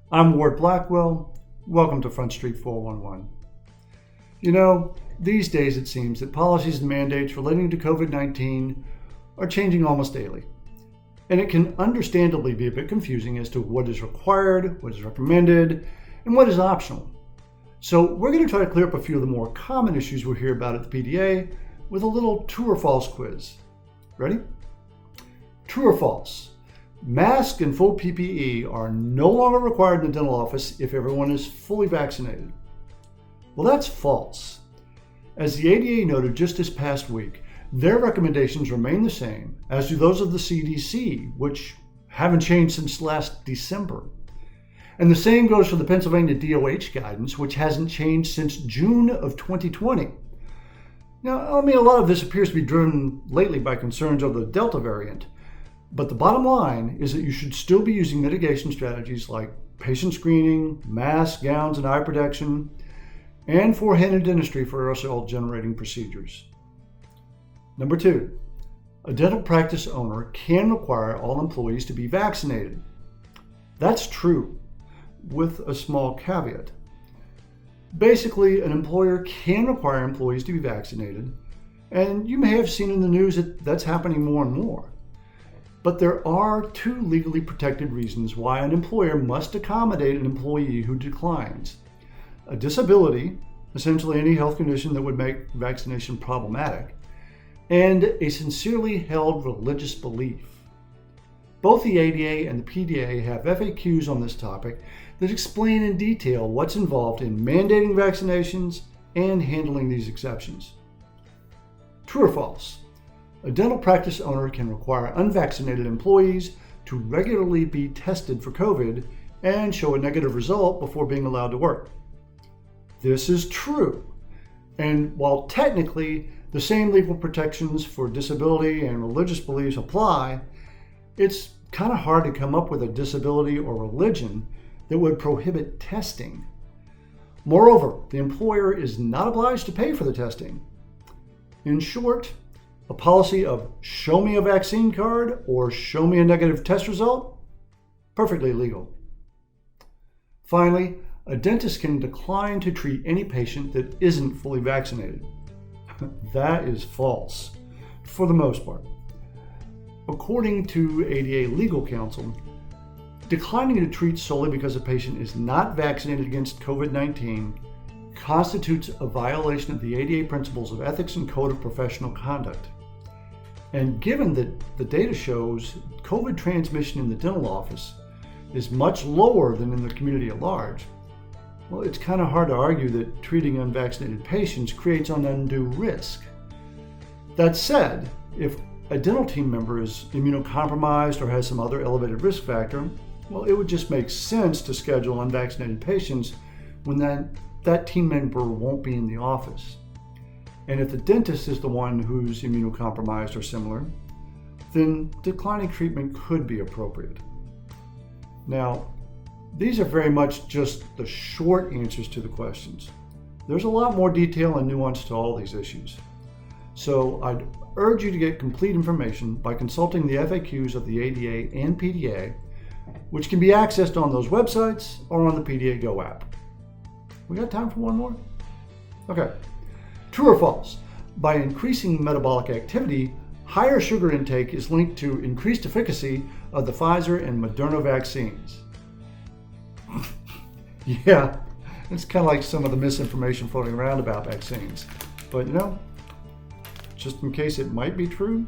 I'm Ward Blackwell. Welcome to Front Street 411. You know, these days it seems that policies and mandates relating to COVID-19 are changing almost daily. And it can understandably be a bit confusing as to what is required, what is recommended, and what is optional. So we're going to try to clear up a few of the more common issues we hear about at the PDA with a little true or false quiz. Ready? True or false? Masks and full PPE are no longer required in the dental office if everyone is fully vaccinated. Well, that's false. As the ADA noted just this past week, their recommendations remain the same, as do those of the CDC, which haven't changed since last December. And the same goes for the Pennsylvania DOH guidance, which hasn't changed since June of 2020. Now, a lot of this appears to be driven lately by concerns over the Delta variant. But the bottom line is that you should still be using mitigation strategies like patient screening, masks, gowns, and eye protection, and four-handed dentistry for aerosol-generating procedures. Number 2, a dental practice owner can require all employees to be vaccinated. That's true, with a small caveat. Basically, an employer can require employees to be vaccinated, and you may have seen in the news that that's happening more and more. But there are 2 legally protected reasons why an employer must accommodate an employee who declines. A disability, essentially any health condition that would make vaccination problematic, and a sincerely held religious belief. Both the ADA and the PDA have FAQs on this topic that explain in detail what's involved in mandating vaccinations and handling these exceptions. True or false? A dental practice owner can require unvaccinated employees to regularly be tested for COVID and show a negative result before being allowed to work. This is true. And while technically the same legal protections for disability and religious beliefs apply, it's kind of hard to come up with a disability or religion that would prohibit testing. Moreover, the employer is not obliged to pay for the testing. In short, a policy of show me a vaccine card or show me a negative test result? Perfectly legal. Finally, a dentist can decline to treat any patient that isn't fully vaccinated. That is false, for the most part. According to ADA legal counsel, declining to treat solely because a patient is not vaccinated against COVID-19 constitutes a violation of the ADA principles of ethics and code of professional conduct. And given that the data shows COVID transmission in the dental office is much lower than in the community at large, well, it's kind of hard to argue that treating unvaccinated patients creates an undue risk. That said, if a dental team member is immunocompromised or has some other elevated risk factor, well, it would just make sense to schedule unvaccinated patients when that team member won't be in the office. And if the dentist is the one who's immunocompromised or similar, then declining treatment could be appropriate. Now, these are very much just the short answers to the questions. There's a lot more detail and nuance to all these issues. So I'd urge you to get complete information by consulting the FAQs of the ADA and PDA, which can be accessed on those websites or on the PDA Go app. We got time for one more? Okay. True or false? By increasing metabolic activity, higher sugar intake is linked to increased efficacy of the Pfizer and Moderna vaccines. Yeah, it's kind of like some of the misinformation floating around about vaccines. But just in case it might be true.